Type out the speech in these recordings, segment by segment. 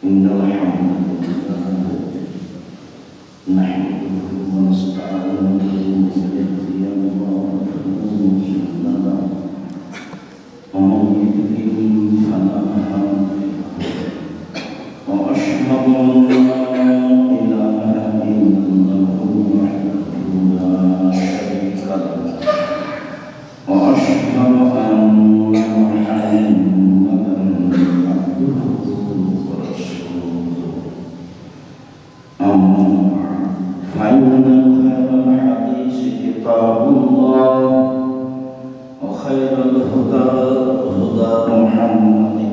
إن الحمد لله نحمده ونستعينه ونستهديه ونستغفره ومن يضلل فلا هادي له وأشهد أن لا إله إلا الله وحده لا شريك له وأشهد أن كتاب الله وخير الهدى هدى محمد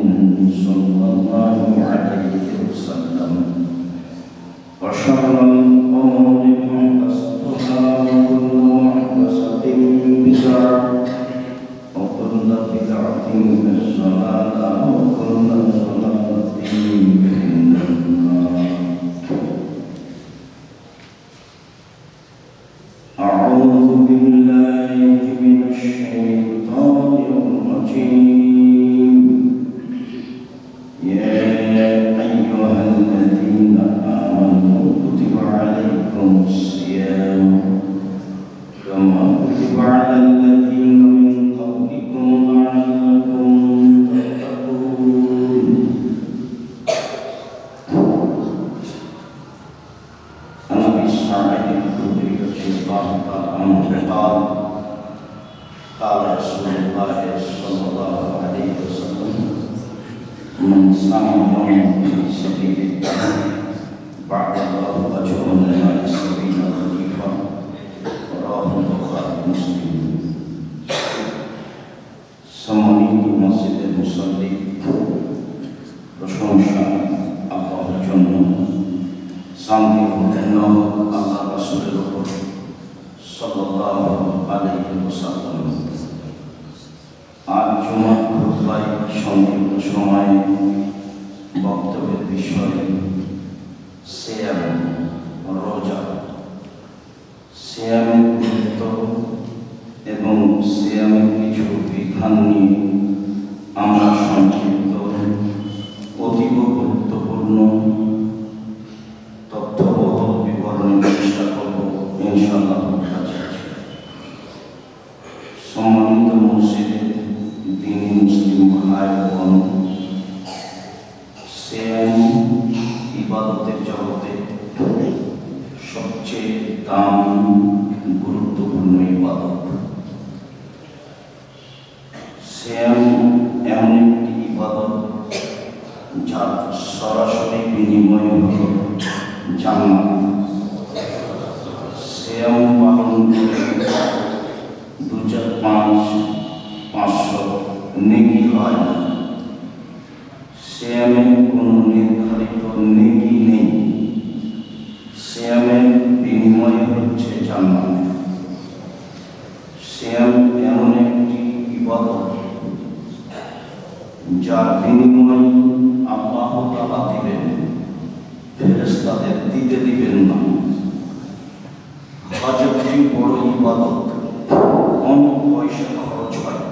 صلى الله عليه وسلم وشر الأمور محدثاتها وكل محدثة بدعة وكل بدعة ضلالة وكل ضلالة في النار. أعوذ بالله من الشيطان الرجيم. يا أيها الذين آمنوا كتب عليكم الصيام كما كتب على الذين من قبلكم لعلكم تتقون. عن أبي سعيد الخدري رضي الله عنه قال قال رسول الله صلى الله عليه وسلم من صام يوما في سبيل الله بعد الله أجر لنا 70 خليفة رواه البخاري ومسلم. সম্মানিত মসজিদের মুসল্লি, প্রশংসা আল্লাহর জন্য, শান্তি ও আল্লাহ রাসূলের উপর সাল্লাল্লাহু আলাইহি ওয়াসাল্লাম। আজ জুমার খুতবায় সংক্ষিপ্ত সময়ে বক্তব্যের বিষয় সিয়াম, রোজা, সিয়ামের গুরুত্ব এবং সিয়ামের কিছু বিধান নিয়ে আমরা সংক্ষিপ্ত অতীব গুরুত্বপূর্ণ তথ্যবহুল বিবরণের চেষ্টা করব ইনশাআল্লাহ। সম্মানিত মসজিদের দ্বীনি মুসলিম ভাই বোন, সিয়াম ইবাদতের জগতে সবচেয়ে দামি গুরুত্বপূর্ণ ইবাদত। সিয়াম এমন একটি ইবাদত যার সরাসরি বিনিময় হল জান্নাত। সিয়াম পালন করে 2,500 নেকি হয় না। সিয়ামের কোনো নির্ধারিত নেকি নেই। সিয়ামের বিনিময় হচ্ছে জান্নাত। সিয়াম এমন একটি ইবাদত যার বিনিময় আল্লাহ তাআলা দিবেন, ফেরেশতাদের দিতে দিবেন না। হজ একটি বড় ইবাদত, অনেক পয়সা খরচ হয়,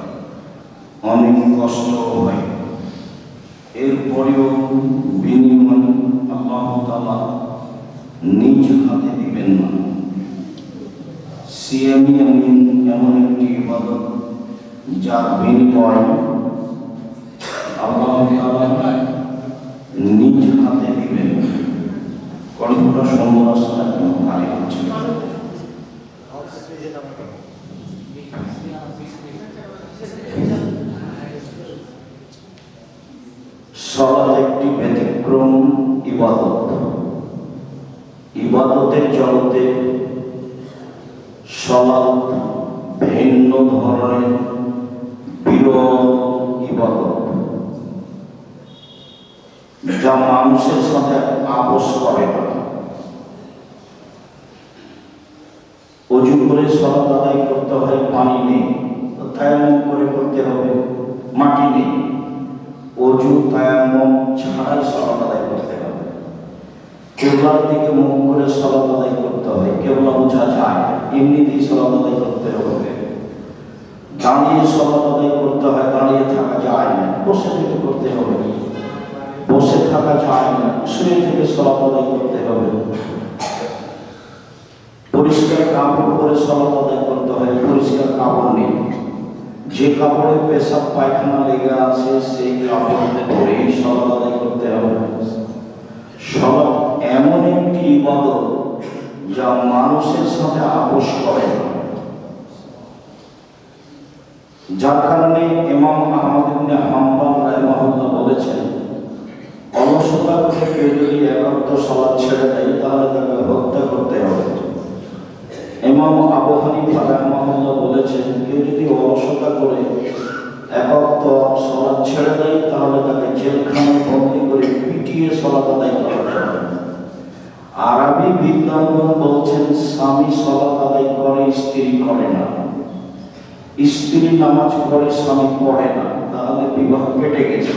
অনেক কষ্ট হয়, এরপরেও বিনিময় আল্লাহ তাআলা নিজ হাতে দিবেন না। সিয়াম এমন একটি ইবাদত যার বিনিময় আল্লাহ তাআলা নিজ হাতে দিবেন। কণ্ঠটা সমরাস্তা কেন ভারী হচ্ছে? সালাত একটি ব্যতিক্রম ইবাদত। ইবাদতের জগতে সালাত ভিন্ন ধরনের বিরল ইবাদত, যা মানুষের সাথে আপোষ করে না। অজু করে সালাত আদায় করতে হয়, পানি নেই, তায়াম্মুম করে করতে হবে, মাটি নেই। অজু তায়াম্মুম ছাড়াই সালাত আদায় করতে হবে। কিবলার দিকে মুখ করে সালাত আদায় করতে হয়, কিবলা বোঝা যায়, এমনিতেই সালাত আদায় করতে হবে। দাঁড়িয়ে সালাত আদায় করতে হয়, দাঁড়িয়ে থাকা যায় না, বসে থেকে করতে হবে। বসে থাকা থাকা যায় না, শুয়ে থেকে সালাত আদায় করতে হবে। পরিষ্কার কাপড় পরে সালাত আদায় করতে হয়, পরিষ্কার কাপড় নেই, যে কাপড়ে পেশাব পায়খানা লেগে আছে সেই কাপড় পরেই সালাত আদায় করতে হবে। সালাত এমন একটি ইবাদত যা মানুষের সাথে আপোষ করে না, যার কারণে ইমাম আহমদ ইবনে হাম্বল রাহিমাহুল্লাহ বলেছেন, অলসতা করে কেউ যদি একান্ত সালাত ছেড়ে দেয় তাহলে তাকে হত্যা করতে হবে। ইমাম আবু হানিফা রাহিমাহুল্লাহ বলেছেন, কেউ যদি অলসতা করে একান্ত সালাত ছেড়ে দেয় তাহলে তাকে জেলখানায় বন্দী করে পিটিয়ে সালাত আদায় করতে হবে। আরবি বিদ্বানগণ বলছেন, স্বামী সালাত আদায় করে, স্ত্রী করে না। স্ত্রী নামাজ পড়ে, স্বামী পড়ে না, তাহলে বিবাহ কেটে গেছে।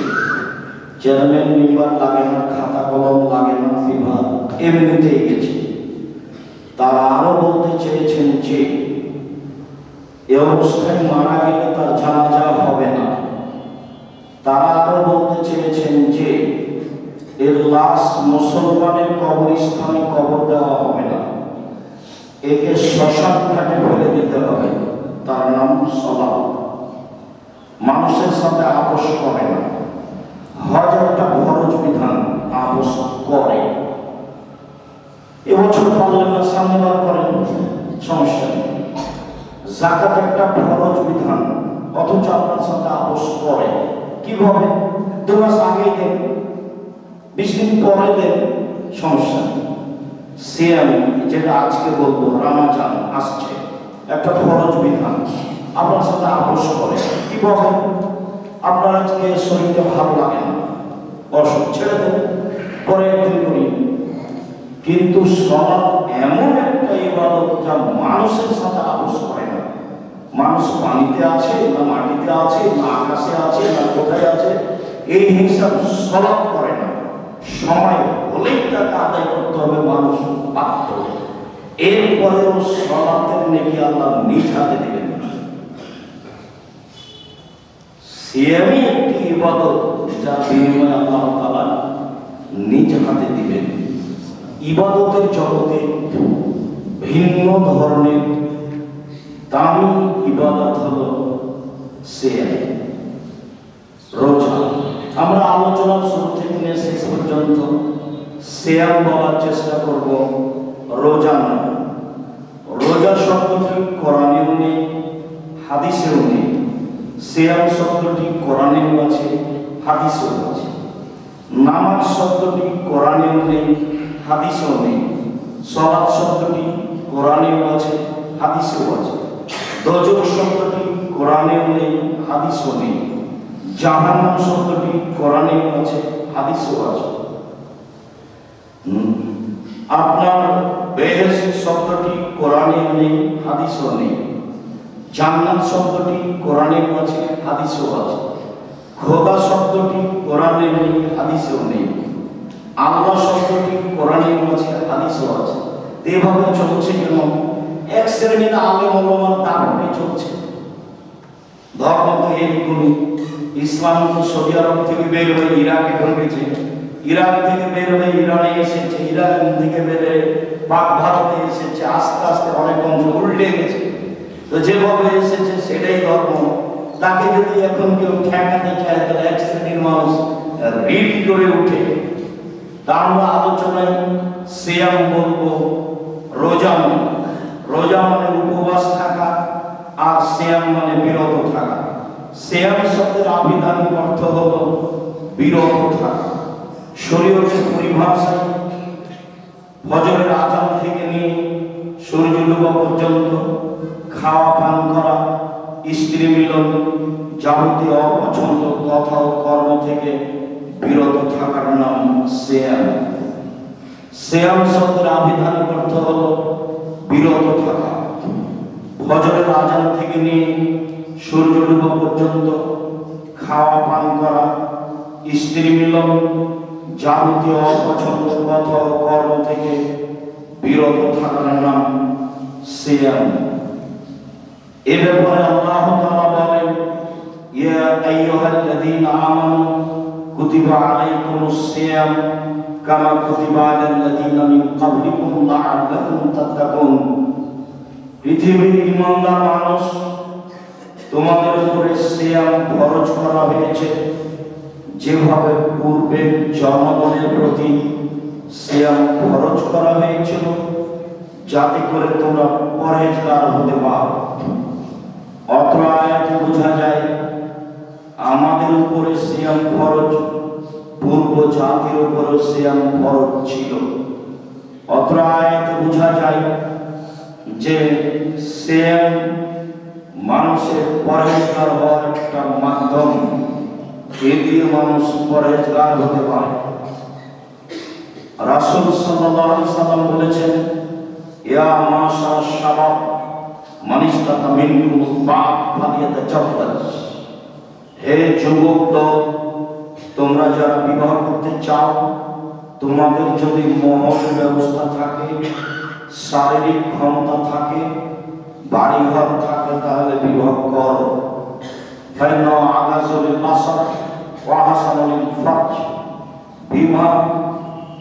চেয়ারম্যান মেম্বার লাগে না, খাতা কলম লাগে না, বিবাহ এমনিতেই গেছে। তারা আরো বলতে চেয়েছেন যে এ অবস্থায় মারা গেলে তার জানাজা হবে না। তারা আরো বলতে চেয়েছেন যে এর লাশ মুসলমানের কবরস্থানে কবর দেওয়া হবে না, একে শ্মশান ঘাটে ফেলে দিতে হবে। তার নাম সালাত। মানুষের সাথে আপোষ করে না। হজ একটা ফরজ বিধান, আপোষ করে। এবছর পারলেন না, সামনেবার করেন, সমস্যা নেই। যাকাত একটা ফরজ বিধান, অথচ আপনার সাথে আপোষ করে। কিভাবে? 2 মাস আগেই দেন, 20 দিন পরে দেন, সমস্যা নেই। সিয়াম, যেটা আজকে বলবো, রমজান আসছে, একটা ফরজ বিধান, আপনার সাথে আপোষ করে। কিভাবে? আপনার আজকে শরীরটা ভালো লাগে না, অসুখ, ছেড়ে দেন, পরে একদিন করি। কিন্তু সালাত এমন একটা ইবাদত যা মানুষের সাথে আপোষ করে না। মানুষ পানিতে আছে না মাটিতে আছে না আকাশে আছে না কোথায় আছে, এই হিসাব সালাত করে না। সময় হলেই তাকে আদায় করতে হবে, মানুষ বাধ্য। এরপরেও সালাতের নেকি আল্লাহ নিজ হাতে দিবেন। সিয়ামই একটি ইবাদত যা বিনিময়ে আল্লাহ তাআলা নিজ হাতে দিবেন। ইবাদতের জগতে ভিন্ন ধরনের দামি ইবাদত হলো সিয়াম, রোজা। আমরা আলোচনার শুরু থেকে নিয়ে শেষ পর্যন্ত সিয়াম বলার চেষ্টা করব, রোজা নয়। রোজা শব্দটি কোরআনেও নেই, হাদিসেও নেই। সিয়াম শব্দটি কোরআনেও আছে, হাদিসেও আছে। নামাজ শব্দটি কোরআনেও নেই, হাদিসেও নেই। সালাত শব্দটি কোরআনেও আছে, হাদিসেও আছে। দোজখ শব্দটি কোরআনেও নেই, হাদিসেও নেই। জাহান্নাম শব্দটি কোরআনেও আছে, হাদিসেও আছে। আপনার বেহেশত শব্দটি কোরআনেও নেই, হাদিসেও নেই। জান্নাত শব্দটি কোরআনেও আছে, হাদিসেও আছে। খোদা শব্দটি কোরআনে নেই, হাদিসেও নেই। আল্লাহ শব্দটি কোরআনেও আছে, হাদিসেও আছে। এভাবে চলছে কেন? এক শ্রেণীর আলেম ওলামার দাবি চলছে। ধর্ম তো এরকমই। ইসলাম তো সৌদি আরব থেকে বের হয়ে ইরাকে ঢুকেছে, ইরাক থেকে বের হয়ে ইরানে এসেছে, ইরান থেকে বের হয়ে পাক ভারতে এসেছে, আস্তে আস্তে অনেক অংশ উল্টে গেছে। তো যেভাবে এসেছে সেটাই ধর্ম। তাকে যদি এখন কেউ ঠেকাতে চায় তাহলে এক শ্রেণীর মানুষ রিড করে উঠে। তা আমরা আলোচনায় সিয়াম বলবো, রোজা মানে। রোজা মানে উপবাস থাকা, আর সিয়াম মানে বিরত থাকা। সিয়াম শব্দের আবিধানিক অর্থ হলো বিরত থাকা। শরীয়তের পরিভাষায় ফজরের আযান থেকে নিয়ে সূর্য ডোবা পর্যন্ত খাওয়া পান করা, স্ত্রী মিলন, যাবতীয় অপছন্দ কথা ও কর্ম থেকে বিরত থাকার নাম সিয়াম। সিয়াম শব্দের আবিধানিক অর্থ হলো বিরত থাকা। ফজরের আযান থেকে নিয়ে সূর্য ডোবা পর্যন্ত খাওয়া পান করা, স্ত্রী মিলন, যাবতীয় অপছন্দ কথা ও কর্ম থেকে বিরত থাকার নাম সিয়াম। এ ব্যাপারে আল্লাহ তাআলা বলেন, ইয়া আইয়ুহাল্লাযীনা আমানু কুতিবা আলাইকুমুস সিয়াম কামা কুতিবা আলাল লাযিনা মিন ক্বাবলিকুম লাআল্লাকুম তাত্তাকুন। পৃথিবীর ঈমানদার মানুষ, তোমাদের উপরে সিয়াম ফরজ করা হয়েছে যেভাবে পূর্বের জনগণের প্রতি সিয়াম ফরজ করা হয়েছিল, যাতে করে তোমরা পরহেজগার হতে পারো। অত্র আয়াতে বোঝা যায় আমাদের উপরে সিয়াম ফরজ, পূর্ব জাতির উপরে সিয়াম ফরজ ছিল। অত্র আয়াতে বোঝা যায় যে সিয়াম মানুষের পরহেজগার হওয়ার একটা মাধ্যম, এ দিয়ে মানুষ পরহেজগার হতে পারে। রাসূল সাল্লাল্লাহু আলাইহি সাল্লাম বলেছেন, ইয়া মাশাআশ শাবাব মান ইসতাতা মিনকুমুল বা'দ ফালিয়াতাজাওয়াজ। হে যুবক দল, তোমরা যারা বিবাহ করতে চাও, তোমাদের যদি মোহর ব্যবস্থা থাকে, শারীরিক ক্ষমতা থাকে, বাড়িঘর থাকে, তাহলে বিবাহ করো। ফাইন্না আগাযুল বাসার ওয়া হাসানুল ফারজ। বিবাহ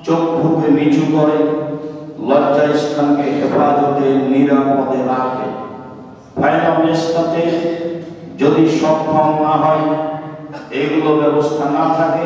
চক্ষুকে নিচু করে, লজ্জা স্থানকে হেফাজতে নিরাপদে রাখে। ফাইনাল যদি সক্ষম না হয়, এগুলো ব্যবস্থা না থাকে,